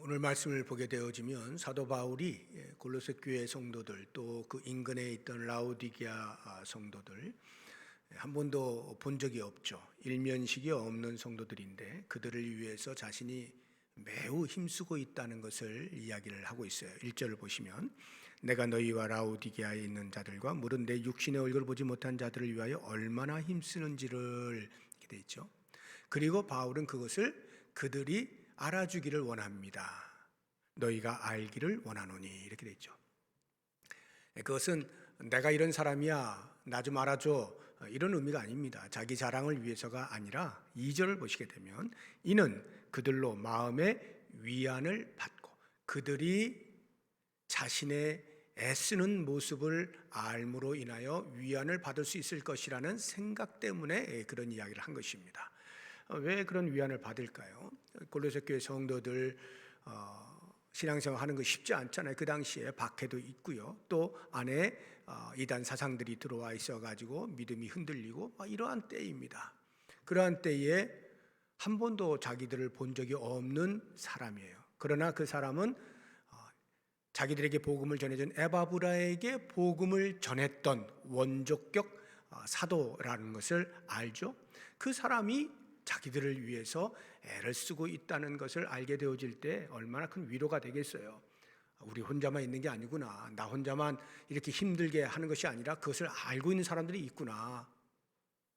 오늘 말씀을 보게 되어지면 사도 바울이 골로새 교회 성도들 또 그 인근에 있던 라오디게아 성도들 한 번도 본 적이 없죠. 일면식이 없는 성도들인데 그들을 위해서 자신이 매우 힘쓰고 있다는 것을 이야기를 하고 있어요. 1절을 보시면 내가 너희와 라오디게아에 있는 자들과 물은 내 육신의 얼굴을 보지 못한 자들을 위하여 얼마나 힘쓰는지를 이렇게 돼 있죠. 그리고 바울은 그것을 그들이 알아주기를 원합니다. 너희가 알기를 원하노니 이렇게 돼 있죠. 그것은 내가 이런 사람이야 나 좀 알아줘 이런 의미가 아닙니다. 자기 자랑을 위해서가 아니라 2절을 보시게 되면 이는 그들로 마음의 위안을 받고 그들이 자신의 애쓰는 모습을 알므로 인하여 위안을 받을 수 있을 것이라는 생각 때문에 그런 이야기를 한 것입니다. 왜 그런 위안을 받을까요? 골로새 교회 성도들 신앙생활 하는 거 쉽지 않잖아요. 그 당시에 박해도 있고요. 또 안에 이단 사상들이 들어와 있어가지고 믿음이 흔들리고 이러한 때입니다. 그러한 때에 한 번도 자기들을 본 적이 없는 사람이에요. 그러나 그 사람은 자기들에게 복음을 전해준 에바브라에게 복음을 전했던 원조격 사도라는 것을 알죠. 그 사람이 자기들을 위해서 애를 쓰고 있다는 것을 알게 되어질 때 얼마나 큰 위로가 되겠어요. 우리 혼자만 있는 게 아니구나. 나 혼자만 이렇게 힘들게 하는 것이 아니라 그것을 알고 있는 사람들이 있구나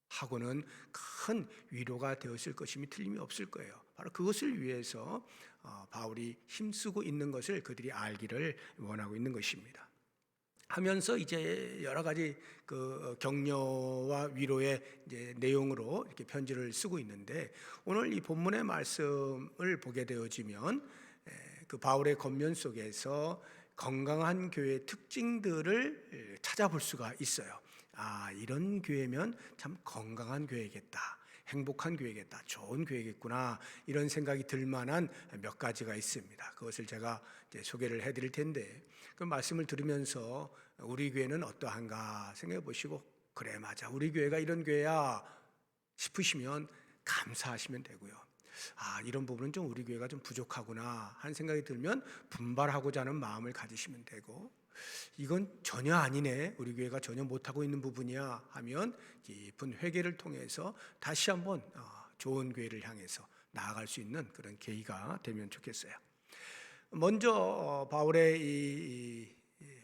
하고는 큰 위로가 되었을 것임이 틀림이 없을 거예요. 바로 그것을 위해서 바울이 힘쓰고 있는 것을 그들이 알기를 원하고 있는 것입니다. 하면서 이제 여러 가지 그 격려와 위로의 이제 내용으로 이렇게 편지를 쓰고 있는데 오늘 이 본문의 말씀을 보게 되어지면 그 바울의 겉면 속에서 건강한 교회의 특징들을 찾아볼 수가 있어요. 이런 교회면 참 건강한 교회겠다. 행복한 교회겠다. 좋은 교회겠구나. 이런 생각이 들 만한 몇 가지가 있습니다. 그것을 제가 이제 소개를 해드릴 텐데 그 말씀을 들으면서 우리 교회는 어떠한가 생각해 보시고 그래 맞아 우리 교회가 이런 교회야 싶으시면 감사하시면 되고요. 이런 부분은 좀 우리 교회가 좀 부족하구나 하는 생각이 들면 분발하고자 하는 마음을 가지시면 되고 이건 전혀 아니네 우리 교회가 전혀 못하고 있는 부분이야 하면 깊은 회개를 통해서 다시 한번 좋은 교회를 향해서 나아갈 수 있는 그런 계기가 되면 좋겠어요. 먼저 바울의 이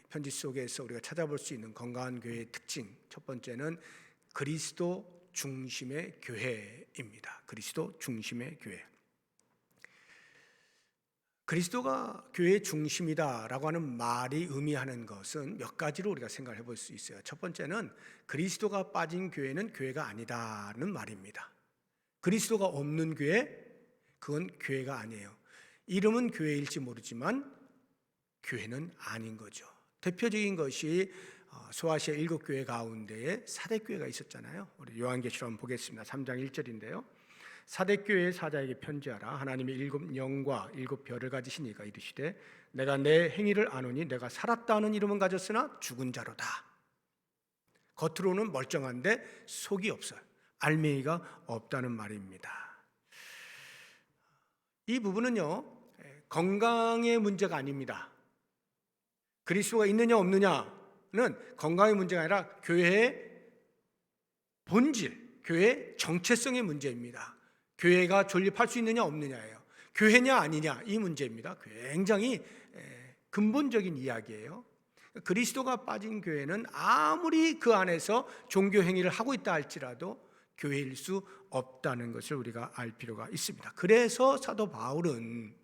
편지 속에서 우리가 찾아볼 수 있는 건강한 교회의 특징 첫 번째는 그리스도 중심의 교회입니다. 그리스도 중심의 교회. 그리스도가 교회의 중심이다라고 하는 말이 의미하는 것은 몇 가지로 우리가 생각해 볼 수 있어요. 첫 번째는 그리스도가 빠진 교회는 교회가 아니다는 말입니다. 그리스도가 없는 교회, 그건 교회가 아니에요. 이름은 교회일지 모르지만 교회는 아닌 거죠. 대표적인 것이 소아시아 7교회 가운데에 사대교회가 있었잖아요. 우리 요한계시록 한번 보겠습니다. 3장 1절인데요. 사대교회의 사자에게 편지하라. 하나님의 7 영과 7 별을 가지신 이가 이르시되 내가 내 행위를 아노니 내가 살았다 하는 이름은 가졌으나 죽은 자로다. 겉으로는 멀쩡한데 속이 없어요. 알맹이가 없다는 말입니다. 이 부분은요 건강의 문제가 아닙니다. 그리스도가 있느냐 없느냐는 건강의 문제가 아니라 교회의 본질, 교회의 정체성의 문제입니다. 교회가 존립할 수 있느냐 없느냐예요. 교회냐 아니냐 이 문제입니다. 굉장히 근본적인 이야기예요. 그리스도가 빠진 교회는 아무리 그 안에서 종교 행위를 하고 있다 할지라도 교회일 수 없다는 것을 우리가 알 필요가 있습니다. 그래서 사도 바울은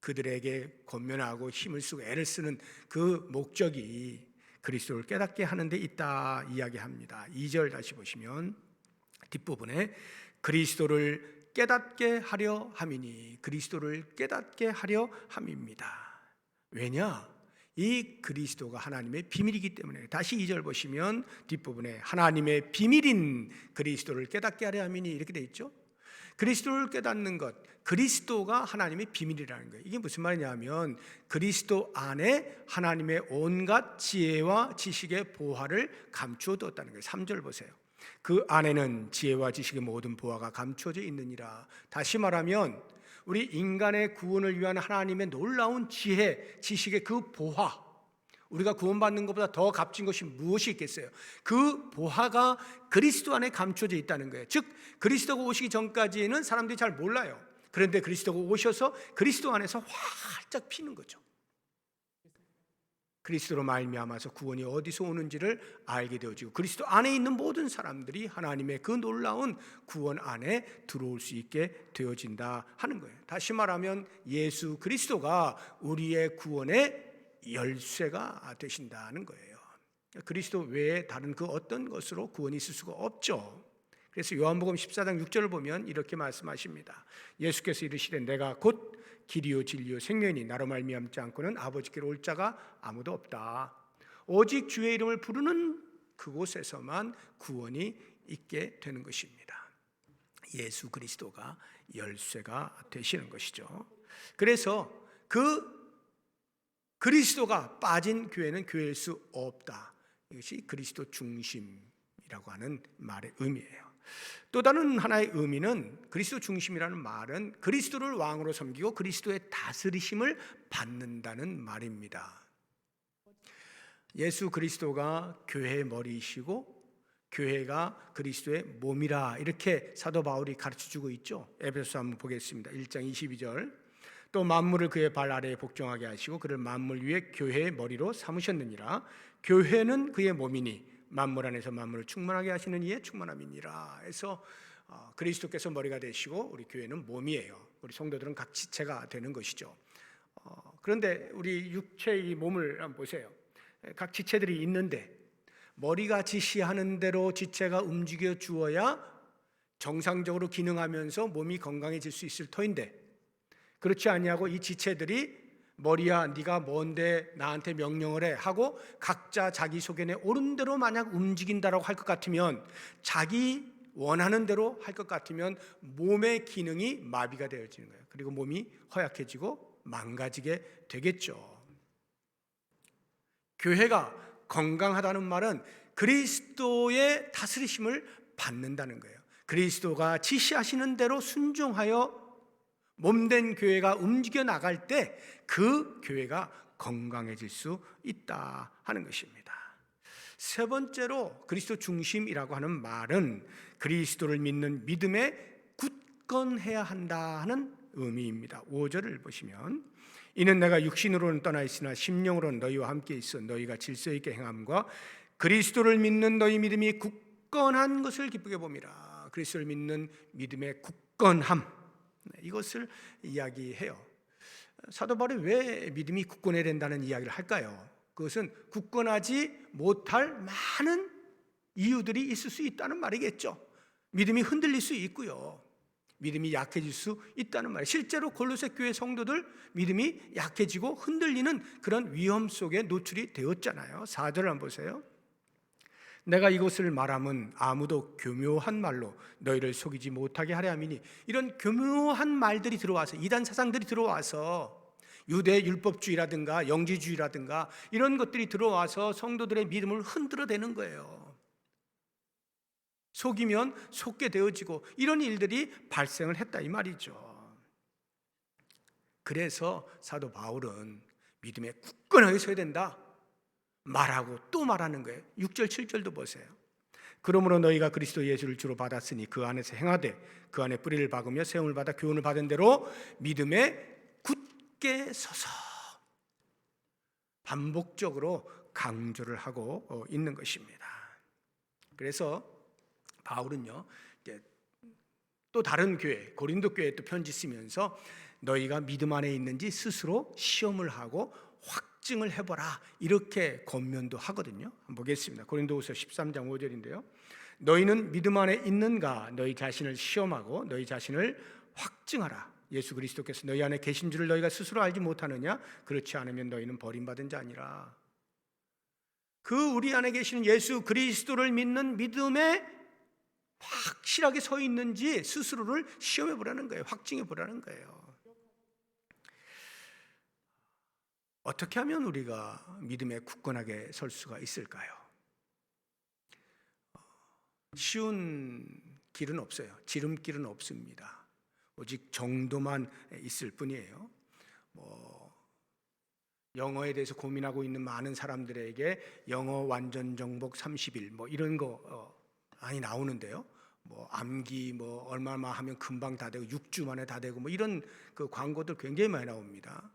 그들에게 권면하고 힘을 쓰고 애를 쓰는 그 목적이 그리스도를 깨닫게 하는 데 있다 이야기합니다. 2절 다시 보시면 뒷부분에 그리스도를 깨닫게 하려 함이니 그리스도를 깨닫게 하려 함입니다. 왜냐? 이 그리스도가 하나님의 비밀이기 때문에 다시 2절 보시면 뒷부분에 하나님의 비밀인 그리스도를 깨닫게 하려 함이니 이렇게 돼 있죠. 그리스도를 깨닫는 것, 그리스도가 하나님의 비밀이라는 거예요. 이게 무슨 말이냐면 그리스도 안에 하나님의 온갖 지혜와 지식의 보화를 감추어 두었다는 거예요. 3절 보세요. 그 안에는 지혜와 지식의 모든 보화가 감추어져 있느니라. 다시 말하면 우리 인간의 구원을 위한 하나님의 놀라운 지혜, 지식의 그 보화, 우리가 구원받는 것보다 더 값진 것이 무엇이 있겠어요? 그 보화가 그리스도 안에 감춰져 있다는 거예요. 즉 그리스도가 오시기 전까지는 사람들이 잘 몰라요. 그런데 그리스도가 오셔서 그리스도 안에서 활짝 피는 거죠. 그리스도로 말미암아서 구원이 어디서 오는지를 알게 되어지고 그리스도 안에 있는 모든 사람들이 하나님의 그 놀라운 구원 안에 들어올 수 있게 되어진다 하는 거예요. 다시 말하면 예수 그리스도가 우리의 구원의 열쇠가 되신다는 거예요. 그리스도 외에 다른 그 어떤 것으로 구원이 있을 수가 없죠. 그래서 요한복음 14장 6절을 보면 이렇게 말씀하십니다. 예수께서 이르시되 내가 곧 길이요 진리요 생명이니 나로 말미암지 않고는 아버지께로 올 자가 아무도 없다. 오직 주의 이름을 부르는 그곳에서만 구원이 있게 되는 것입니다. 예수 그리스도가 열쇠가 되시는 것이죠. 그래서 그 그리스도가 빠진 교회는 교회일 수 없다. 이것이 그리스도 중심이라고 하는 말의 의미예요. 또 다른 하나의 의미는 그리스도 중심이라는 말은 그리스도를 왕으로 섬기고 그리스도의 다스리심을 받는다는 말입니다. 예수 그리스도가 교회의 머리이시고 교회가 그리스도의 몸이라 이렇게 사도 바울이 가르쳐주고 있죠. 에베소서 한번 보겠습니다. 1장 22절 또 만물을 그의 발 아래에 복종하게 하시고 그를 만물 위에 교회의 머리로 삼으셨느니라. 교회는 그의 몸이니 만물 안에서 만물을 충만하게 하시는 이의 충만함이니라. 해서 그리스도께서 머리가 되시고 우리 교회는 몸이에요. 우리 성도들은 각 지체가 되는 것이죠. 그런데 우리 육체의 이 몸을 한번 보세요. 각 지체들이 있는데 머리가 지시하는 대로 지체가 움직여 주어야 정상적으로 기능하면서 몸이 건강해질 수 있을 터인데 그렇지 아니하고 이 지체들이 머리야 네가 뭔데 나한테 명령을 해 하고 각자 자기 소견에 옳은 대로 만약 움직인다라고 할 것 같으면 자기 원하는 대로 할 것 같으면 몸의 기능이 마비가 되어지는 거예요. 그리고 몸이 허약해지고 망가지게 되겠죠. 교회가 건강하다는 말은 그리스도의 다스리심을 받는다는 거예요. 그리스도가 지시하시는 대로 순종하여 몸된 교회가 움직여 나갈 때 그 교회가 건강해질 수 있다 하는 것입니다. 세 번째로 그리스도 중심이라고 하는 말은 그리스도를 믿는 믿음에 굳건해야 한다 하는 의미입니다. 5절을 보시면 이는 내가 육신으로는 떠나 있으나 심령으로는 너희와 함께 있어 너희가 질서 있게 행함과 그리스도를 믿는 너희 믿음이 굳건한 것을 기쁘게 봅니다. 그리스도를 믿는 믿음의 굳건함, 이것을 이야기해요. 사도 바울이 왜 믿음이 굳건해야 된다는 이야기를 할까요? 그것은 굳건하지 못할 많은 이유들이 있을 수 있다는 말이겠죠. 믿음이 흔들릴 수 있고요. 믿음이 약해질 수 있다는 말이에요. 실제로 골로새 교회 성도들 믿음이 약해지고 흔들리는 그런 위험 속에 노출이 되었잖아요. 4절을 한번 보세요. 내가 이것을 말함은 아무도 교묘한 말로 너희를 속이지 못하게 하려 함이니. 이런 교묘한 말들이 들어와서 이단 사상들이 들어와서 유대 율법주의라든가 영지주의라든가 이런 것들이 들어와서 성도들의 믿음을 흔들어대는 거예요. 속이면 속게 되어지고 이런 일들이 발생을 했다 이 말이죠. 그래서 사도 바울은 믿음에 굳건하게 서야 된다 말하고 또 말하는 거예요. 6절 7절도 보세요. 그러므로 너희가 그리스도 예수를 주로 받았으니 그 안에서 행하되 그 안에 뿌리를 박으며 세움을 받아 교훈을 받은 대로 믿음에 굳게 서서 반복적으로 강조를 하고 있는 것입니다. 그래서 바울은요 또 다른 교회 고린도 교회에 또 편지 쓰면서 너희가 믿음 안에 있는지 스스로 시험을 하고 확증을 해보라 이렇게 권면도 하거든요. 한번 보겠습니다. 고린도후서 13장 5절인데요. 너희는 믿음 안에 있는가 너희 자신을 시험하고 너희 자신을 확증하라. 예수 그리스도께서 너희 안에 계신 줄을 너희가 스스로 알지 못하느냐? 그렇지 않으면 너희는 버림받은 자니라. 그 우리 안에 계시는 예수 그리스도를 믿는 믿음에 확실하게 서 있는지 스스로를 시험해 보라는 거예요. 확증해 보라는 거예요. 어떻게 하면 우리가 믿음에 굳건하게 설 수가 있을까요? 쉬운 길은 없어요. 지름길은 없습니다. 오직 정도만 있을 뿐이에요. 영어에 대해서 고민하고 있는 많은 사람들에게 영어 완전 정복 30일 이런 거 많이 나오는데요. 암기 얼마만 하면 금방 다 되고 6주 만에 다 되고 이런 그 광고들 굉장히 많이 나옵니다.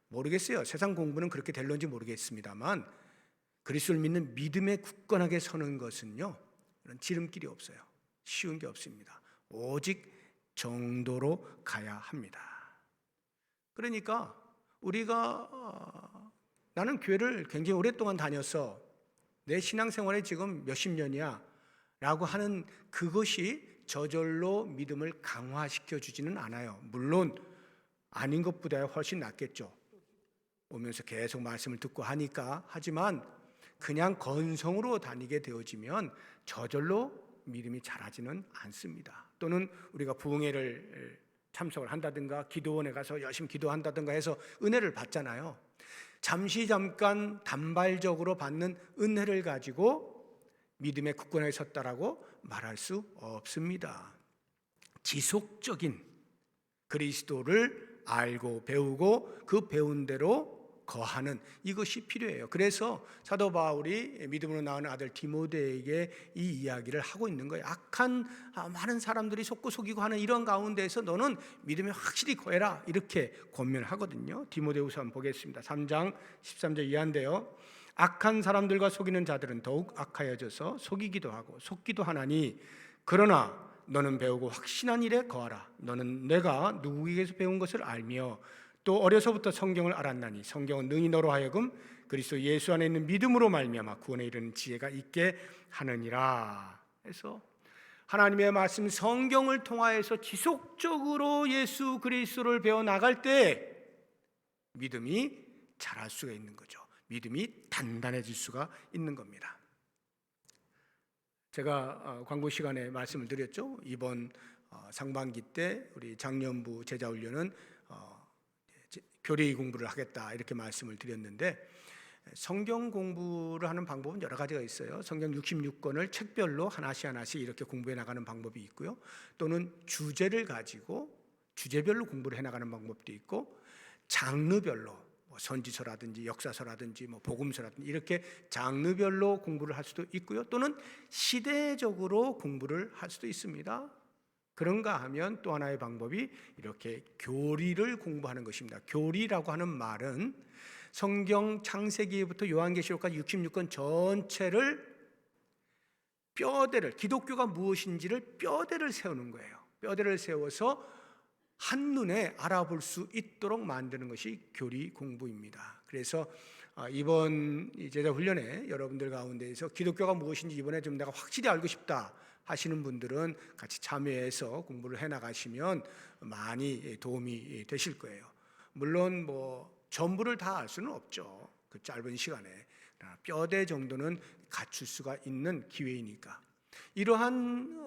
모르겠어요. 세상 공부는 그렇게 될런지 모르겠습니다만 그리스도를 믿는 믿음에 굳건하게 서는 것은요, 그런 지름길이 없어요. 쉬운 게 없습니다. 오직 정도로 가야 합니다. 그러니까 우리가 나는 교회를 굉장히 오랫동안 다녔어, 내 신앙생활에 지금 몇십 년이야 라고 하는 그것이 저절로 믿음을 강화시켜 주지는 않아요. 물론 아닌 것보다 훨씬 낫겠죠. 오면서 계속 말씀을 듣고 하니까. 하지만 그냥 건성으로 다니게 되어지면 저절로 믿음이 자라지는 않습니다. 또는 우리가 부흥회를 참석을 한다든가 기도원에 가서 열심히 기도한다든가 해서 은혜를 받잖아요. 잠깐 단발적으로 받는 은혜를 가지고 믿음에 굳건하게 섰다라고 말할 수 없습니다. 지속적인 그리스도를 알고 배우고 그 배운 대로 거하는 이것이 필요해요. 그래서 사도 바울이 믿음으로 낳은 아들 디모데에게 이 이야기를 하고 있는 거예요. 악한 많은 사람들이 속고 속이고 하는 이런 가운데에서 너는 믿음에 확실히 거해라, 이렇게 권면하거든요. 디모데후서 한번 보겠습니다. 3장 13절 이하인데요. 악한 사람들과 속이는 자들은 더욱 악하여져서 속이기도 하고 속기도 하나니, 그러나 너는 배우고 확신한 일에 거하라. 너는 내가 누구에게서 배운 것을 알며 또 어려서부터 성경을 알았나니 성경은 능히 너로 하여금 그리스도 예수 안에 있는 믿음으로 말미암아 구원에 이르는 지혜가 있게 하느니라. 해서 하나님의 말씀 성경을 통하여서 지속적으로 예수 그리스도를 배워 나갈 때 믿음이 자랄 수가 있는 거죠. 믿음이 단단해질 수가 있는 겁니다. 제가 광고 시간에 말씀을 드렸죠. 이번 상반기 때 우리 장년부 제자훈련은 교리 공부를 하겠다, 이렇게 말씀을 드렸는데, 성경 공부를 하는 방법은 여러 가지가 있어요. 성경 66권을 책별로 하나씩 이렇게 공부해 나가는 방법이 있고요. 또는 주제를 가지고 주제별로 공부를 해 나가는 방법도 있고, 장르별로 선지서라든지 역사서라든지 복음서라든지 이렇게 장르별로 공부를 할 수도 있고요. 또는 시대적으로 공부를 할 수도 있습니다. 그런가 하면 또 하나의 방법이 이렇게 교리를 공부하는 것입니다. 교리라고 하는 말은 성경 창세기부터 요한계시록까지 66권 전체를 뼈대를, 기독교가 무엇인지를 뼈대를 세우는 거예요. 뼈대를 세워서 한눈에 알아볼 수 있도록 만드는 것이 교리 공부입니다. 그래서 이번 제자 훈련에 여러분들 가운데에서 기독교가 무엇인지 이번에 좀 내가 확실히 알고 싶다 하시는 분들은 같이 참여해서 공부를 해나가시면 많이 도움이 되실 거예요. 물론 전부를 다 알 수는 없죠. 그 짧은 시간에 뼈대 정도는 갖출 수가 있는 기회이니까. 이러한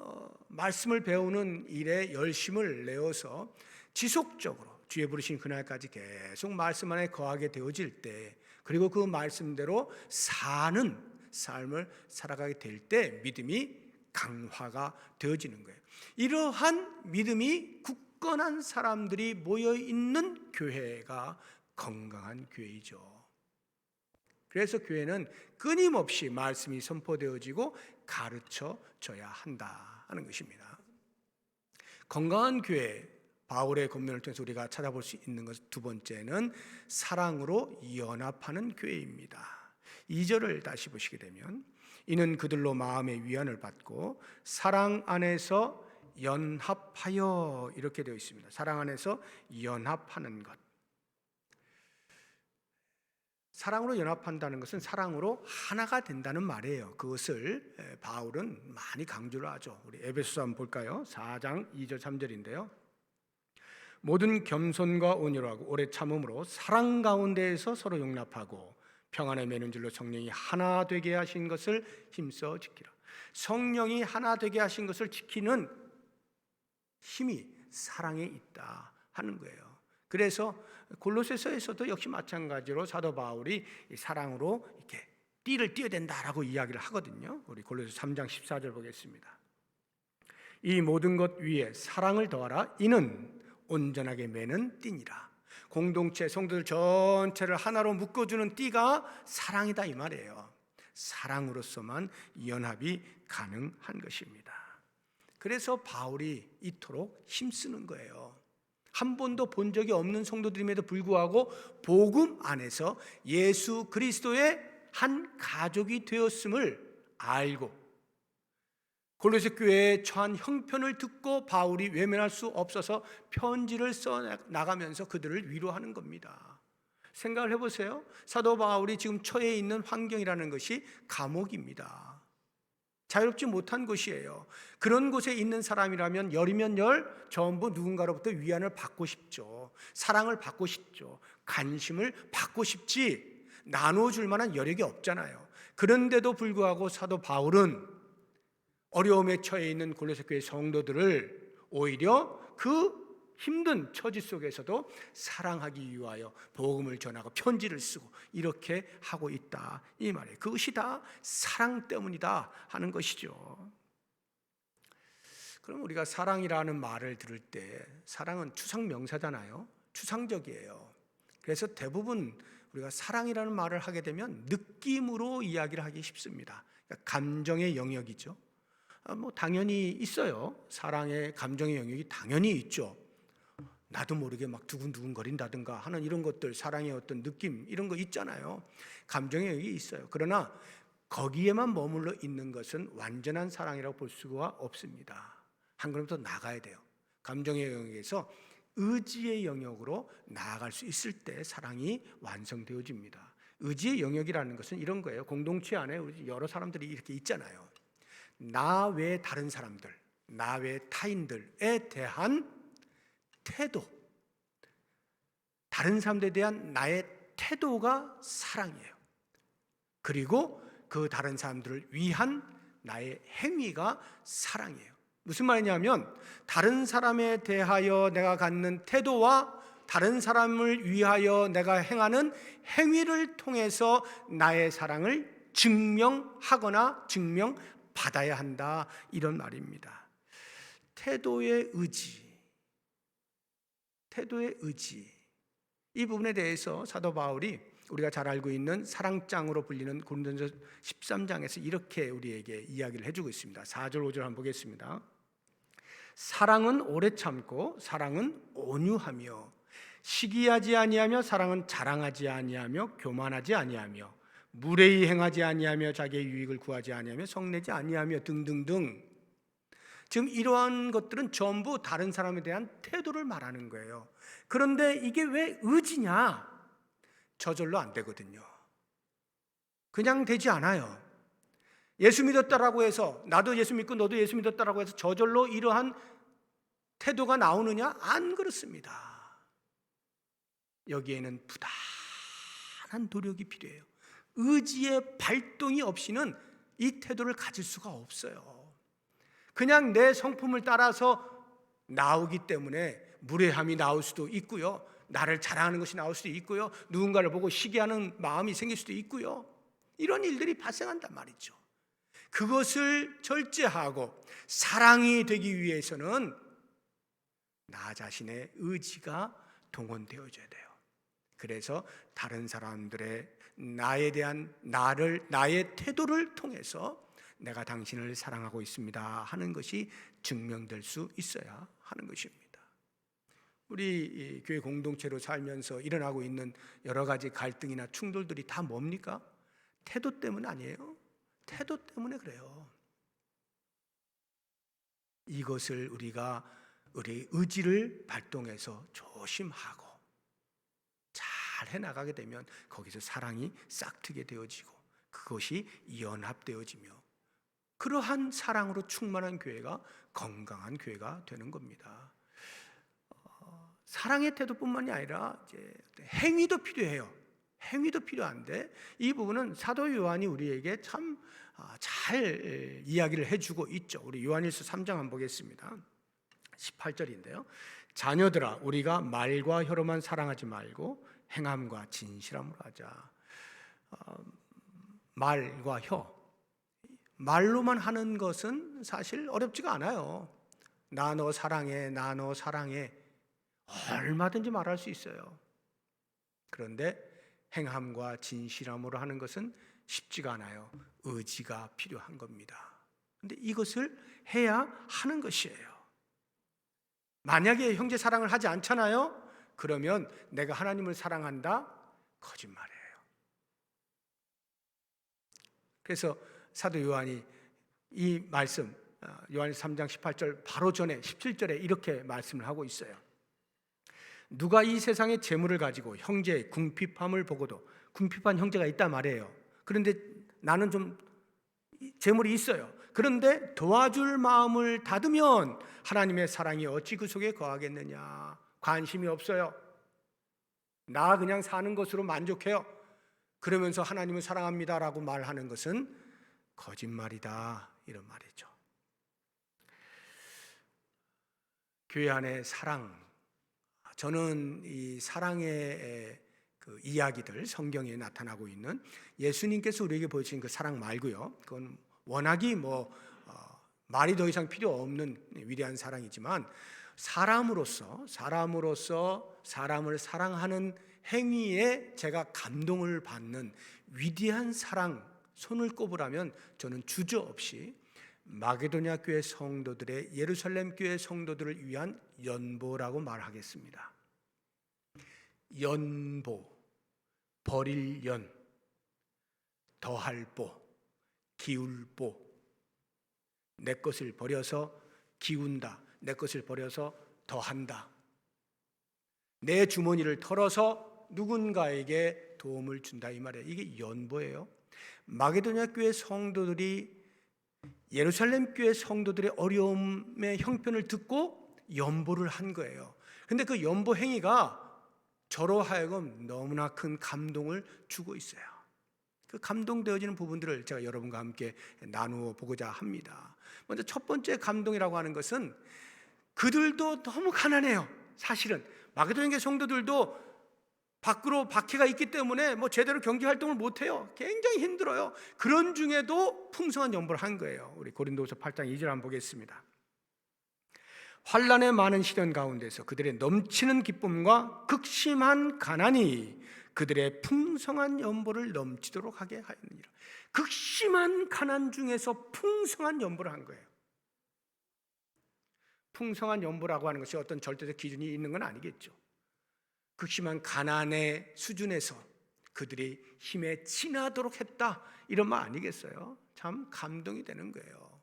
말씀을 배우는 일에 열심을 내어서 지속적으로 주의 부르신 그날까지 계속 말씀 안에 거하게 되어질 때, 그리고 그 말씀대로 사는 삶을 살아가게 될 때 믿음이 강화가 되어지는 거예요. 이러한 믿음이 굳건한 사람들이 모여있는 교회가 건강한 교회이죠. 그래서 교회는 끊임없이 말씀이 선포되어지고 가르쳐져야 한다 하는 것입니다. 건강한 교회, 바울의 권면을 통해서 우리가 찾아볼 수 있는 것 두 번째는 사랑으로 연합하는 교회입니다. 2절을 다시 보시게 되면 이는 그들로 마음의 위안을 받고 사랑 안에서 연합하여, 이렇게 되어 있습니다. 사랑 안에서 연합하는 것. 사랑으로 연합한다는 것은 사랑으로 하나가 된다는 말이에요. 그것을 바울은 많이 강조를 하죠. 우리 에베소서 한번 볼까요? 4장 2절 3절인데요. 모든 겸손과 온유하고 오래 참음으로 사랑 가운데에서 서로 용납하고 평안에 매는 줄로 성령이 하나 되게 하신 것을 힘써 지키라. 성령이 하나 되게 하신 것을 지키는 힘이 사랑에 있다 하는 거예요. 그래서 골로새서에서도 역시 마찬가지로 사도 바울이 사랑으로 이렇게 띠를 띄어야 된다라고 이야기를 하거든요. 우리 골로새 3장 14절 보겠습니다. 이 모든 것 위에 사랑을 더하라. 이는 온전하게 매는 띠니라. 공동체 성도들 전체를 하나로 묶어주는 띠가 사랑이다 이 말이에요. 사랑으로서만 연합이 가능한 것입니다. 그래서 바울이 이토록 힘쓰는 거예요. 한 번도 본 적이 없는 성도들임에도 불구하고 복음 안에서 예수 그리스도의 한 가족이 되었음을 알고 골로새 교회에 처한 형편을 듣고 바울이 외면할 수 없어서 편지를 써 나가면서 그들을 위로하는 겁니다. 생각을 해보세요. 사도 바울이 지금 처해 있는 환경이라는 것이 감옥입니다. 자유롭지 못한 곳이에요. 그런 곳에 있는 사람이라면 열이면 열 전부 누군가로부터 위안을 받고 싶죠. 사랑을 받고 싶죠. 관심을 받고 싶지 나눠줄 만한 여력이 없잖아요. 그런데도 불구하고 사도 바울은 어려움에 처해 있는 골로새 교회 성도들을 오히려 그 힘든 처지 속에서도 사랑하기 위하여 복음을 전하고 편지를 쓰고 이렇게 하고 있다 이 말이에요. 그것이 다 사랑 때문이다 하는 것이죠. 그럼 우리가 사랑이라는 말을 들을 때 사랑은 추상명사잖아요. 추상적이에요. 그래서 대부분 우리가 사랑이라는 말을 하게 되면 느낌으로 이야기를 하기 쉽습니다. 그러니까 감정의 영역이죠. 당연히 있어요. 사랑의 감정의 영역이 당연히 있죠. 나도 모르게 막 두근두근 거린다든가 하는 이런 것들, 사랑의 어떤 느낌 이런 거 있잖아요. 감정의 영역이 있어요. 그러나 거기에만 머물러 있는 것은 완전한 사랑이라고 볼 수가 없습니다. 한 걸음 더 나가야 돼요. 감정의 영역에서 의지의 영역으로 나아갈 수 있을 때 사랑이 완성되어집니다. 의지의 영역이라는 것은 이런 거예요. 공동체 안에 여러 사람들이 이렇게 있잖아요. 나 외 다른 사람들, 나 외 타인들에 대한 태도, 다른 사람들에 대한 나의 태도가 사랑이에요. 그리고 그 다른 사람들을 위한 나의 행위가 사랑이에요. 무슨 말이냐면 다른 사람에 대하여 내가 갖는 태도와 다른 사람을 위하여 내가 행하는 행위를 통해서 나의 사랑을 증명하거나 증명받아야 한다 이런 말입니다. 태도의 의지, 이 부분에 대해서 사도 바울이 우리가 잘 알고 있는 사랑장으로 불리는 고린도전서 13장에서 이렇게 우리에게 이야기를 해주고 있습니다. 4절 5절 한번 보겠습니다. 사랑은 오래 참고 사랑은 온유하며 시기하지 아니하며 사랑은 자랑하지 아니하며 교만하지 아니하며 무례히 행하지 아니하며 자기의 유익을 구하지 아니하며 성내지 아니하며 등등등. 지금 이러한 것들은 전부 다른 사람에 대한 태도를 말하는 거예요. 그런데 이게 왜 의지냐? 저절로 안 되거든요. 그냥 되지 않아요. 예수 믿었다라고 해서 나도 예수 믿고 너도 예수 믿었다라고 해서 저절로 이러한 태도가 나오느냐? 안 그렇습니다. 여기에는 부단한 노력이 필요해요. 의지의 발동이 없이는 이 태도를 가질 수가 없어요. 그냥 내 성품을 따라서 나오기 때문에 무례함이 나올 수도 있고요. 나를 자랑하는 것이 나올 수도 있고요. 누군가를 보고 시기하는 마음이 생길 수도 있고요. 이런 일들이 발생한단 말이죠. 그것을 절제하고 사랑이 되기 위해서는 나 자신의 의지가 동원되어져야 돼요. 그래서 다른 사람들의 나에 대한 나의 태도를 통해서 내가 당신을 사랑하고 있습니다 하는 것이 증명될 수 있어야 하는 것입니다. 우리 교회 공동체로 살면서 일어나고 있는 여러 가지 갈등이나 충돌들이 다 뭡니까? 태도 때문 아니에요? 태도 때문에 그래요. 이것을 우리가 우리 의지를 발동해서 조심하고 잘 해나가게 되면 거기서 사랑이 싹트게 되어지고 그것이 연합되어지며 그러한 사랑으로 충만한 교회가 건강한 교회가 되는 겁니다. 사랑의 태도뿐만이 아니라 이제 행위도 필요해요. 행위도 필요한데 이 부분은 사도 요한이 우리에게 참 잘 이야기를 해주고 있죠. 우리 요한일서 3장 한번 보겠습니다. 18절인데요. 자녀들아 우리가 말과 혀로만 사랑하지 말고 행함과 진실함으로 하자. 말과 혀, 말로만 하는 것은 사실 어렵지가 않아요. 나 너 사랑해, 나 너 사랑해. 얼마든지 말할 수 있어요. 그런데 행함과 진실함으로 하는 것은 쉽지가 않아요. 의지가 필요한 겁니다. 그런데 이것을 해야 하는 것이에요. 만약에 형제 사랑을 하지 않잖아요? 그러면 내가 하나님을 사랑한다? 거짓말이에요. 그래서 사도 요한이 이 말씀, 요한일서 3장 18절 바로 전에 17절에 이렇게 말씀을 하고 있어요. 누가 이 세상의 재물을 가지고 형제의 궁핍함을 보고도, 궁핍한 형제가 있단 말이에요. 그런데 나는 좀 재물이 있어요. 그런데 도와줄 마음을 닫으면 하나님의 사랑이 어찌 그 속에 거하겠느냐. 관심이 없어요. 나 그냥 사는 것으로 만족해요. 그러면서 하나님을 사랑합니다라고 말하는 것은 거짓말이다, 이런 말이죠. 교회 안의 사랑, 저는 이 사랑의 그 이야기들, 성경에 나타나고 있는 예수님께서 우리에게 보여주신 그 사랑 말고요, 그건 워낙이 말이 더 이상 필요 없는 위대한 사랑이지만, 사람으로서 사람을 사랑하는 행위에 제가 감동을 받는 위대한 사랑, 손을 꼽으라면 저는 주저없이 마게도냐 교회 성도들의, 예루살렘 교회 성도들을 위한 연보라고 말하겠습니다. 연보, 버릴 연, 더할 보, 기울 보. 내 것을 버려서 기운다, 내 것을 버려서 더한다, 내 주머니를 털어서 누군가에게 도움을 준다, 이 말이에요. 이게 연보예요. 마게도냐 교회 성도들이 예루살렘 교회 성도들의 어려움의 형편을 듣고 연보를 한 거예요. 근데 그 연보 행위가 저로 하여금 너무나 큰 감동을 주고 있어요. 그 감동되어지는 부분들을 제가 여러분과 함께 나누어 보고자 합니다. 먼저 첫 번째 감동이라고 하는 것은, 그들도 너무 가난해요. 사실은 마게도냐 교회 성도들도 밖으로 박해가 있기 때문에 제대로 경제 활동을 못해요. 굉장히 힘들어요. 그런 중에도 풍성한 연보를 한 거예요. 우리 고린도후서 8장 2절 한번 보겠습니다. 환난의 많은 시련 가운데서 그들의 넘치는 기쁨과 극심한 가난이 그들의 풍성한 연보를 넘치도록 하게 하였느니라. 극심한 가난 중에서 풍성한 연보를 한 거예요. 풍성한 연보라고 하는 것이 어떤 절대적 기준이 있는 건 아니겠죠. 극심한 가난의 수준에서 그들이 힘에 지나도록 했다, 이런 말 아니겠어요? 참 감동이 되는 거예요.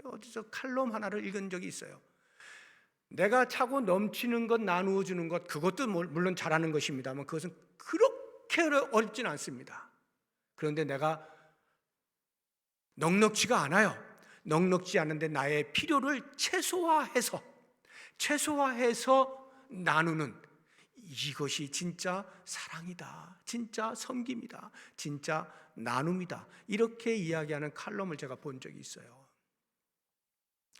어디서 칼럼 하나를 읽은 적이 있어요. 내가 차고 넘치는 것 나누어 주는 것, 그것도 물론 잘하는 것입니다만 그것은 그렇게 어렵진 않습니다. 그런데 내가 넉넉지가 않아요. 넉넉지 않은데 나의 필요를 최소화해서 나누는, 이것이 진짜 사랑이다, 진짜 섬김이다, 진짜 나눔이다, 이렇게 이야기하는 칼럼을 제가 본 적이 있어요.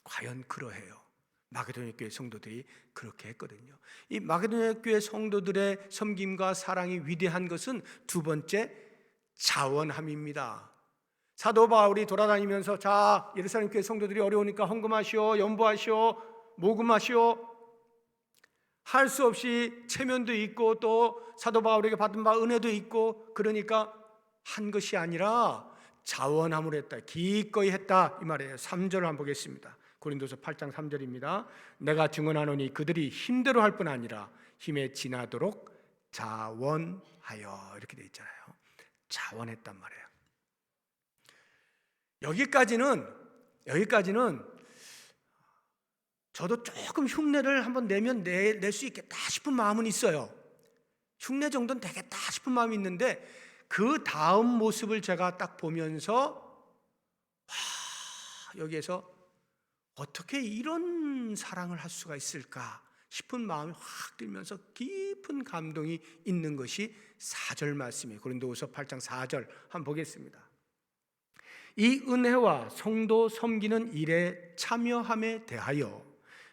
과연 그러해요. 마게도냐 교회 성도들이 그렇게 했거든요. 이 마게도냐 교회 성도들의 섬김과 사랑이 위대한 것은 두 번째, 자원함입니다. 사도 바울이 돌아다니면서, 자, 예루살렘 교회 성도들이 어려우니까 헌금하시오, 연보하시오, 모금하시오, 할 수 없이 체면도 있고 또 사도 바울에게 받은 바 은혜도 있고, 그러니까 한 것이 아니라 자원함으로 했다, 기꺼이 했다, 이 말이에요. 3절을 한번 보겠습니다. 고린도서 8장 3절입니다. 내가 증언하노니 그들이 힘대로 할 뿐 아니라 힘에 지나도록 자원하여, 이렇게 되어 있잖아요. 자원했단 말이에요. 여기까지는 저도 조금 흉내를 한번 내면 낼 수 있겠다 싶은 마음은 있어요. 흉내 정도는 되겠다 싶은 마음이 있는데, 그 다음 모습을 제가 딱 보면서 여기에서 어떻게 이런 사랑을 할 수가 있을까 싶은 마음이 확 들면서 깊은 감동이 있는 것이 4절 말씀이에요. 고린도후서 8장 4절 한번 보겠습니다. 이 은혜와 성도 섬기는 일에 참여함에 대하여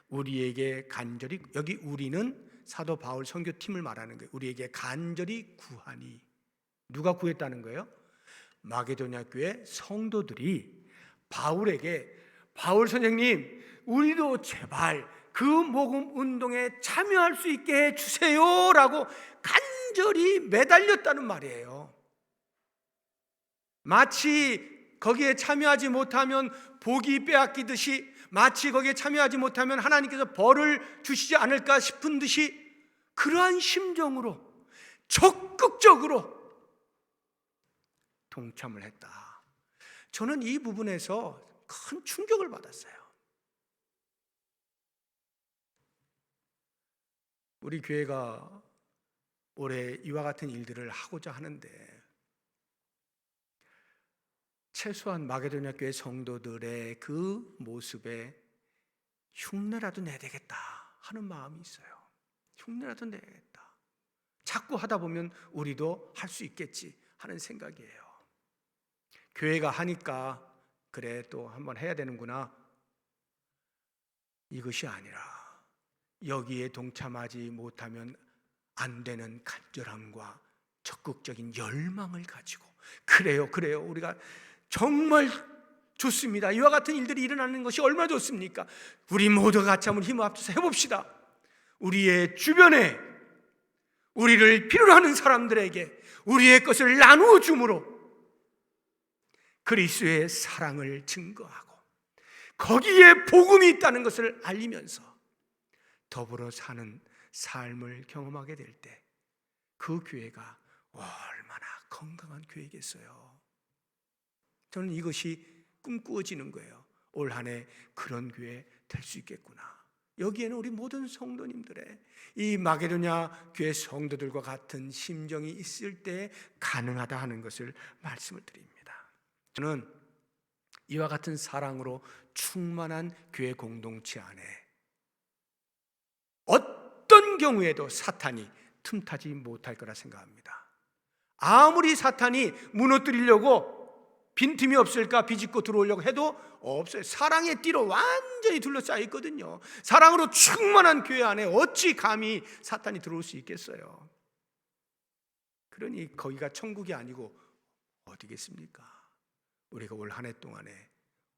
우리에게 간절히, 여기 우리는 사도 바울 선교팀을 말하는 거예요. 우리에게 간절히 구하니. 누가 구했다는 거예요? 마게도냐 교회 성도들이 바울에게, 바울 선생님, 우리도 제발 그 모금 운동에 참여할 수 있게 해주세요라고 간절히 매달렸다는 말이에요. 마치 거기에 참여하지 못하면 복이 빼앗기듯이, 마치 거기에 참여하지 못하면 하나님께서 벌을 주시지 않을까 싶은 듯이, 그러한 심정으로 적극적으로 동참을 했다. 저는 이 부분에서 큰 충격을 받았어요. 우리 교회가 올해 이와 같은 일들을 하고자 하는데 최소한 마게도냐 교회 성도들의 그 모습에 흉내라도 내야 되겠다 하는 마음이 있어요. 흉내라도 내야겠다. 자꾸 하다 보면 우리도 할 수 있겠지 하는 생각이에요. 교회가 하니까 그래 또 한번 해야 되는구나, 이것이 아니라 여기에 동참하지 못하면 안 되는 간절함과 적극적인 열망을 가지고, 그래요 우리가 정말 좋습니다. 이와 같은 일들이 일어나는 것이 얼마나 좋습니까? 우리 모두가 같이 한번 힘을 합쳐서 해봅시다. 우리의 주변에 우리를 필요로 하는 사람들에게 우리의 것을 나누어 줌으로 그리스도의 사랑을 증거하고 거기에 복음이 있다는 것을 알리면서 더불어 사는 삶을 경험하게 될 때 그 교회가 얼마나 건강한 교회겠어요. 저는 이것이 꿈꾸어지는 거예요. 올 한 해 그런 교회 될 수 있겠구나. 여기에는 우리 모든 성도님들의 이 마게도냐 교회 성도들과 같은 심정이 있을 때 가능하다 하는 것을 말씀을 드립니다. 저는 이와 같은 사랑으로 충만한 교회 공동체 안에 어떤 경우에도 사탄이 틈타지 못할 거라 생각합니다. 아무리 사탄이 무너뜨리려고 빈틈이 없을까 비집고 들어오려고 해도 없어요. 사랑의 띠로 완전히 둘러싸여 있거든요. 사랑으로 충만한 교회 안에 어찌 감히 사탄이 들어올 수 있겠어요. 그러니 거기가 천국이 아니고 어디겠습니까? 우리가 올 한 해 동안에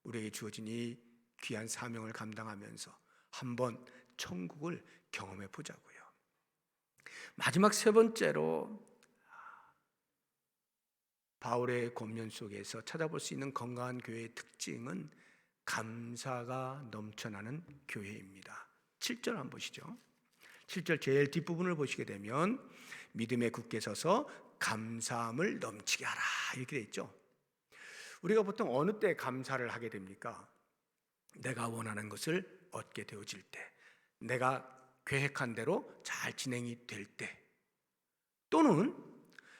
우리에게 주어진 이 귀한 사명을 감당하면서 한번 천국을 경험해 보자고요. 마지막 세 번째로 바울의 권면 속에서 찾아볼 수 있는 건강한 교회의 특징은 감사가 넘쳐나는 교회입니다. 7절 한번 보시죠. 7절 제일 뒷부분을 보시게 되면 믿음에 굳게 서서 감사함을 넘치게 하라 이렇게 되어 있죠. 우리가 보통 어느 때 감사를 하게 됩니까? 내가 원하는 것을 얻게 되어질 때, 내가 계획한 대로 잘 진행이 될 때, 또는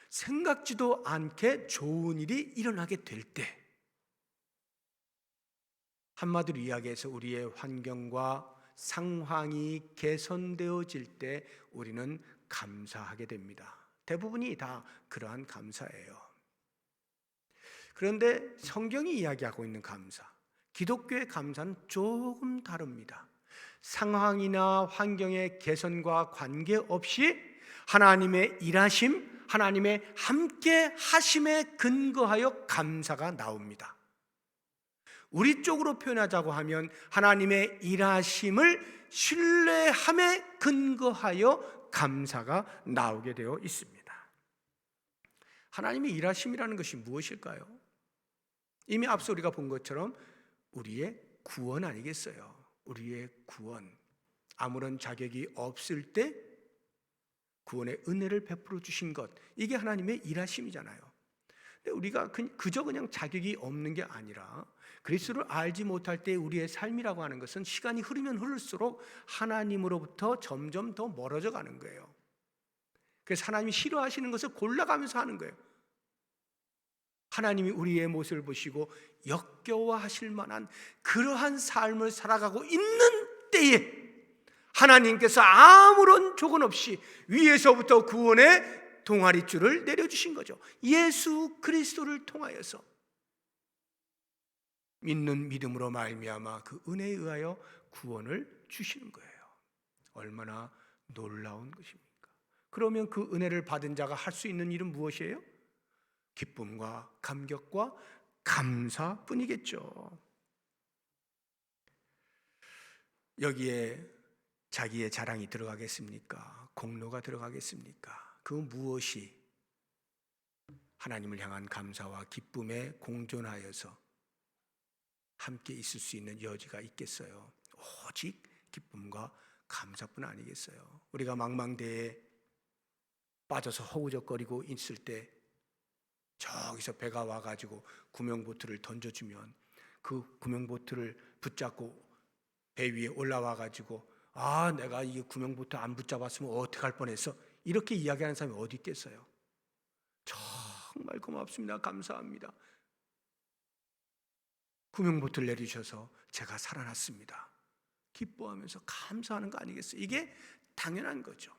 생각지도 않게 좋은 일이 일어나게 될 때, 한마디로 이야기해서 우리의 환경과 상황이 개선되어질 때 우리는 감사하게 됩니다. 대부분이 다 그러한 감사예요. 그런데 성경이 이야기하고 있는 감사, 기독교의 감사는 조금 다릅니다. 상황이나 환경의 개선과 관계없이 하나님의 일하심, 하나님의 함께 하심에 근거하여 감사가 나옵니다. 우리 쪽으로 표현하자고 하면 하나님의 일하심을 신뢰함에 근거하여 감사가 나오게 되어 있습니다. 하나님의 일하심이라는 것이 무엇일까요? 이미 앞서 우리가 본 것처럼 우리의 구원 아니겠어요? 우리의 구원, 아무런 자격이 없을 때 구원의 은혜를 베풀어 주신 것, 이게 하나님의 일하심이잖아요. 근데 우리가 그저 그냥 자격이 없는 게 아니라 그리스도를 알지 못할 때 우리의 삶이라고 하는 것은 시간이 흐르면 흐를수록 하나님으로부터 점점 더 멀어져 가는 거예요. 그래서 하나님이 싫어하시는 것을 골라가면서 하는 거예요. 하나님이 우리의 모습을 보시고 역겨워하실 만한 그러한 삶을 살아가고 있는 때에 하나님께서 아무런 조건 없이 위에서부터 구원의 동아리줄을 내려주신 거죠. 예수 그리스도를 통하여서 믿는 믿음으로 말미암아 그 은혜에 의하여 구원을 주시는 거예요. 얼마나 놀라운 것입니까? 그러면 그 은혜를 받은 자가 할 수 있는 일은 무엇이에요? 기쁨과 감격과 감사뿐이겠죠. 여기에 자기의 자랑이 들어가겠습니까? 공로가 들어가겠습니까? 그 무엇이 하나님을 향한 감사와 기쁨에 공존하여서 함께 있을 수 있는 여지가 있겠어요? 오직 기쁨과 감사뿐 아니겠어요? 우리가 망망대해에 빠져서 허우적거리고 있을 때 저기서 배가 와가지고 구명보트를 던져주면 그 구명보트를 붙잡고 배 위에 올라와가지고 내가 이 구명보트 안 붙잡았으면 어떡할 뻔했어, 이렇게 이야기하는 사람이 어디 있겠어요? 정말 고맙습니다, 감사합니다, 구명보트를 내리셔서 제가 살아났습니다, 기뻐하면서 감사하는 거 아니겠어요? 이게 당연한 거죠.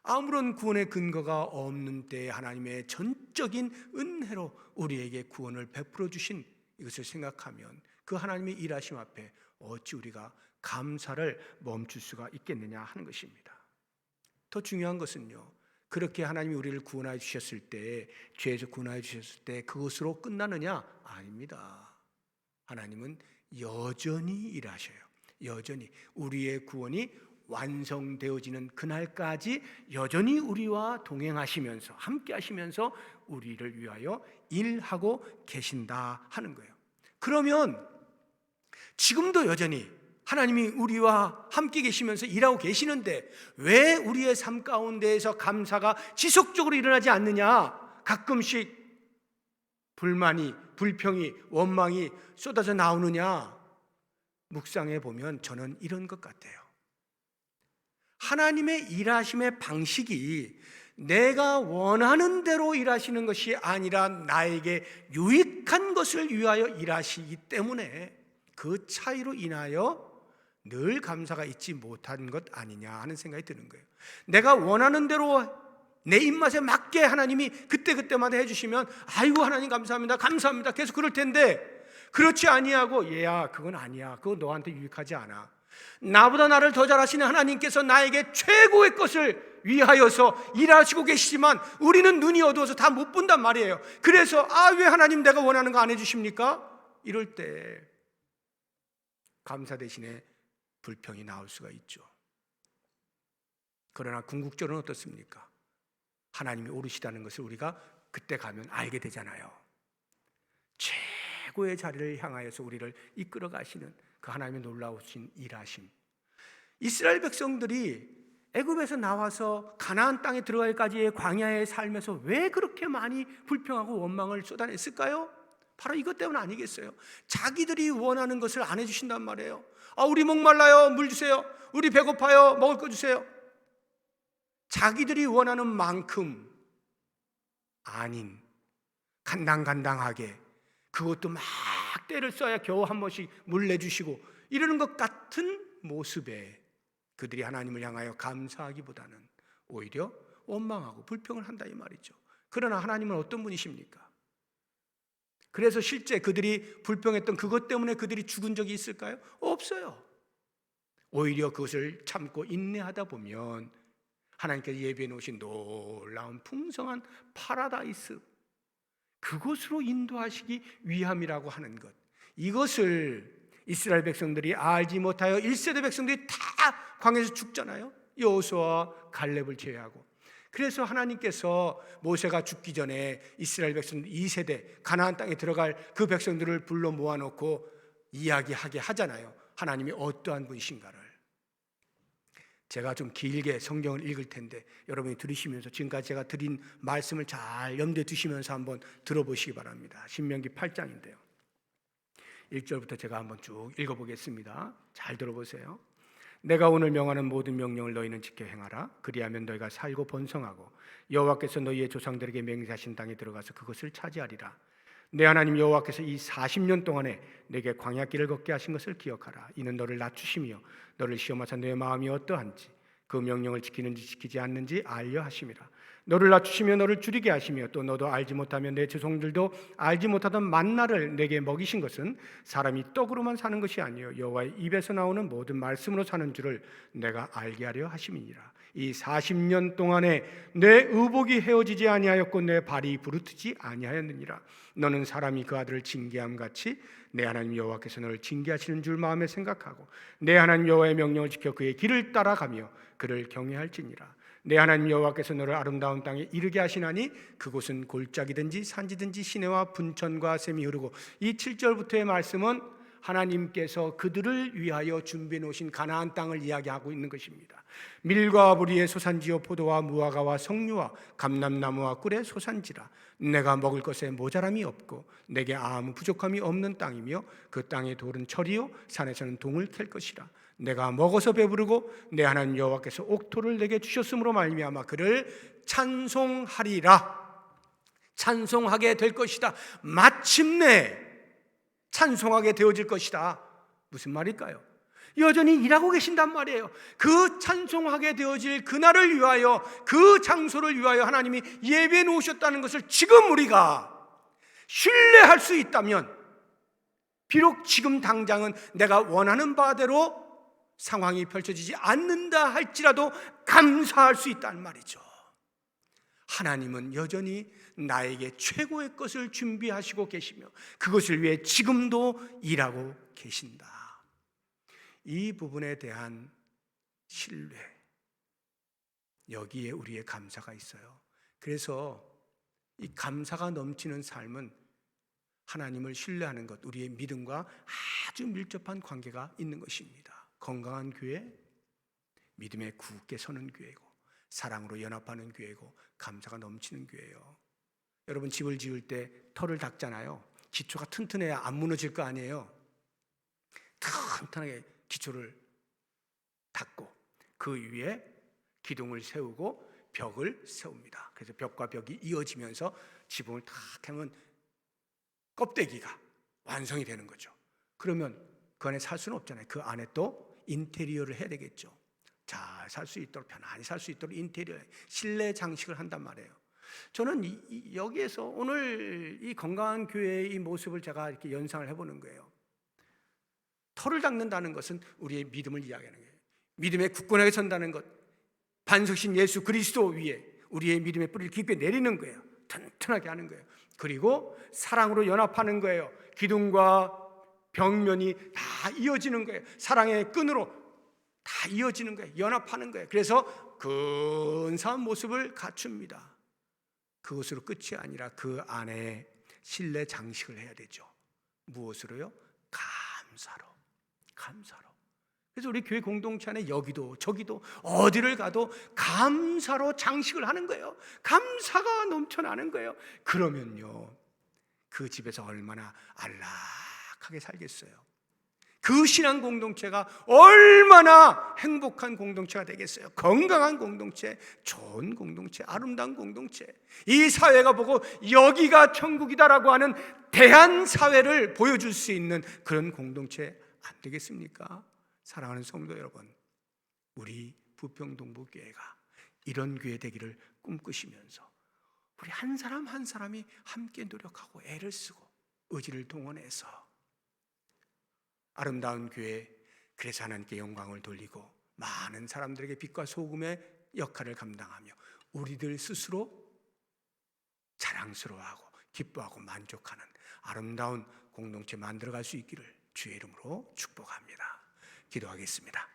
아무런 구원의 근거가 없는 때에 하나님의 전적인 은혜로 우리에게 구원을 베풀어 주신 이것을 생각하면 그 하나님의 일하심 앞에 어찌 우리가 감사를 멈출 수가 있겠느냐 하는 것입니다. 더 중요한 것은요, 그렇게 하나님이 우리를 구원해 주셨을 때, 죄에서 구원해 주셨을 때 그것으로 끝나느냐? 아닙니다. 하나님은 여전히 일하셔요. 여전히 우리의 구원이 완성되어지는 그날까지 여전히 우리와 동행하시면서, 함께 하시면서 우리를 위하여 일하고 계신다 하는 거예요. 그러면 지금도 여전히 하나님이 우리와 함께 계시면서 일하고 계시는데 왜 우리의 삶 가운데에서 감사가 지속적으로 일어나지 않느냐? 가끔씩 불만이, 불평이, 원망이 쏟아져 나오느냐? 묵상해 보면 저는 이런 것 같아요. 하나님의 일하심의 방식이 내가 원하는 대로 일하시는 것이 아니라 나에게 유익한 것을 위하여 일하시기 때문에 그 차이로 인하여 늘 감사가 있지 못한 것 아니냐 하는 생각이 드는 거예요. 내가 원하는 대로 내 입맛에 맞게 하나님이 그때그때마다 해주시면 아이고 하나님 감사합니다, 감사합니다 계속 그럴 텐데, 그렇지 아니하고 얘야 그건 아니야, 그거 너한테 유익하지 않아, 나보다 나를 더 잘하시는 하나님께서 나에게 최고의 것을 위하여서 일하시고 계시지만 우리는 눈이 어두워서 다 못 본단 말이에요. 그래서 왜 하나님 내가 원하는 거 안 해주십니까? 이럴 때 감사 대신에 불평이 나올 수가 있죠. 그러나 궁극적으로는 어떻습니까? 하나님이 옳으시다는 것을 우리가 그때 가면 알게 되잖아요. 최고의 자리를 향하여서 우리를 이끌어 가시는 그 하나님의 놀라우신 일하심. 이스라엘 백성들이 애굽에서 나와서 가나안 땅에 들어갈까지의 광야의 삶에서 왜 그렇게 많이 불평하고 원망을 쏟아냈을까요? 바로 이것 때문 아니겠어요? 자기들이 원하는 것을 안 해주신단 말이에요. 우리 목말라요, 물 주세요. 우리 배고파요, 먹을 거 주세요. 자기들이 원하는 만큼 아닌, 간당간당하게, 그것도 막 때를 써야 겨우 한 번씩 물 내주시고 이러는 것 같은 모습에 그들이 하나님을 향하여 감사하기보다는 오히려 원망하고 불평을 한다 이 말이죠. 그러나 하나님은 어떤 분이십니까? 그래서 실제 그들이 불평했던 그것 때문에 그들이 죽은 적이 있을까요? 없어요. 오히려 그것을 참고 인내하다 보면 하나님께서 예비해 놓으신 놀라운 풍성한 파라다이스, 그것으로 인도하시기 위함이라고 하는 것, 이것을 이스라엘 백성들이 알지 못하여 1세대 백성들이 다 광야에서 죽잖아요. 여호수아와 갈렙을 제외하고. 그래서 하나님께서 모세가 죽기 전에 이스라엘 백성들 2세대 가나안 땅에 들어갈 그 백성들을 불러 모아놓고 이야기하게 하잖아요. 하나님이 어떠한 분이신가를. 제가 좀 길게 성경을 읽을 텐데 여러분이 들으시면서 지금까지 제가 드린 말씀을 잘 염두에 두시면서 한번 들어보시기 바랍니다. 신명기 8장인데요 1절부터 제가 한번 쭉 읽어보겠습니다. 잘 들어보세요. 내가 오늘 명하는 모든 명령을 너희는 지켜 행하라. 그리하면 너희가 살고 번성하고 여호와께서 너희의 조상들에게 맹세하신 땅에 들어가서 그것을 차지하리라. 내 하나님 여호와께서 이 40년 동안에 내게 광야길을 걷게 하신 것을 기억하라. 이는 너를 낮추시며 너를 시험하사 너의 마음이 어떠한지 그 명령을 지키는지 지키지 않는지 알려 하심이라. 너를 낮추시며 너를 줄이게 하시며 또 너도 알지 못하며 내 조상들도 알지 못하던 만나를 내게 먹이신 것은 사람이 떡으로만 사는 것이 아니요 여호와의 입에서 나오는 모든 말씀으로 사는 줄을 내가 알게 하려 하심이니라. 이 40년 동안에 내 의복이 헤어지지 아니하였고 내 발이 부르트지 아니하였느니라. 너는 사람이 그 아들을 징계함 같이 내 하나님 여호와께서 너를 징계하시는 줄 마음에 생각하고 내 하나님 여호와의 명령을 지켜 그의 길을 따라가며 그를 경외할지니라. 내 하나님 여호와께서 너를 아름다운 땅에 이르게 하시나니 그곳은 골짜기든지 산지든지 시내와 분천과 샘이 흐르고, 이 7절부터의 말씀은 하나님께서 그들을 위하여 준비해 놓으신 가나안 땅을 이야기하고 있는 것입니다. 밀과 보리의 소산지요 포도와 무화과와 석류와 감람나무와 꿀의 소산지라. 내가 먹을 것에 모자람이 없고 내게 아무 부족함이 없는 땅이며 그 땅의 돌은 철이요 산에서는 동을 캘 것이라. 내가 먹어서 배부르고 내 하나님 여호와께서 옥토를 내게 주셨으므로 말미암아 그를 찬송하리라. 찬송하게 될 것이다. 마침내 찬송하게 되어질 것이다. 무슨 말일까요? 여전히 일하고 계신단 말이에요. 그 찬송하게 되어질 그날을 위하여, 그 장소를 위하여 하나님이 예배해 놓으셨다는 것을 지금 우리가 신뢰할 수 있다면, 비록 지금 당장은 내가 원하는 바대로 상황이 펼쳐지지 않는다 할지라도 감사할 수 있다는 말이죠. 하나님은 여전히 나에게 최고의 것을 준비하시고 계시며 그것을 위해 지금도 일하고 계신다. 이 부분에 대한 신뢰, 여기에 우리의 감사가 있어요. 그래서 이 감사가 넘치는 삶은 하나님을 신뢰하는 것, 우리의 믿음과 아주 밀접한 관계가 있는 것입니다. 건강한 교회, 믿음에 굳게 서는 교회고, 사랑으로 연합하는 교회고, 감사가 넘치는 교회예요. 여러분, 집을 지을 때 터를 닦잖아요. 기초가 튼튼해야 안 무너질 거 아니에요. 튼튼하게 기초를 닦고 그 위에 기둥을 세우고 벽을 세웁니다. 그래서 벽과 벽이 이어지면서 지붕을 탁 하면 껍데기가 완성이 되는 거죠. 그러면 그 안에 살 수는 없잖아요. 그 안에 또 인테리어를 해야 되겠죠. 잘 살 수 있도록, 편안히 살 수 있도록 인테리어, 실내 장식을 한단 말이에요. 저는 여기에서 오늘 이 건강한 교회의 이 모습을 제가 이렇게 연상을 해보는 거예요. 터를 닦는다는 것은 우리의 믿음을 이야기하는 거예요. 믿음에 굳건하게 선다는 것, 반석신 예수 그리스도 위에 우리의 믿음의 뿌리를 깊게 내리는 거예요. 튼튼하게 하는 거예요. 그리고 사랑으로 연합하는 거예요. 기둥과 벽면이 다 이어지는 거예요. 사랑의 끈으로 다 이어지는 거예요. 연합하는 거예요. 그래서 근사한 모습을 갖춥니다. 그것으로 끝이 아니라 그 안에 실내 장식을 해야 되죠. 무엇으로요? 감사로. 그래서 우리 교회 공동체 안에 여기도 저기도 어디를 가도 감사로 장식을 하는 거예요. 감사가 넘쳐나는 거예요. 그러면요, 그 집에서 얼마나 안락하게 살겠어요. 그 신앙 공동체가 얼마나 행복한 공동체가 되겠어요. 건강한 공동체, 좋은 공동체, 아름다운 공동체. 이 사회가 보고 여기가 천국이다라고 하는 대한 사회를 보여줄 수 있는 그런 공동체 안 되겠습니까? 사랑하는 성도 여러분, 우리 부평동부교회가 이런 교회 되기를 꿈꾸시면서 우리 한 사람 한 사람이 함께 노력하고 애를 쓰고 의지를 동원해서 아름다운 교회, 그래서 하나님께 영광을 돌리고 많은 사람들에게 빛과 소금의 역할을 감당하며 우리들 스스로 자랑스러워하고 기뻐하고 만족하는 아름다운 공동체 만들어갈 수 있기를 주의 이름으로 축복합니다. 기도하겠습니다.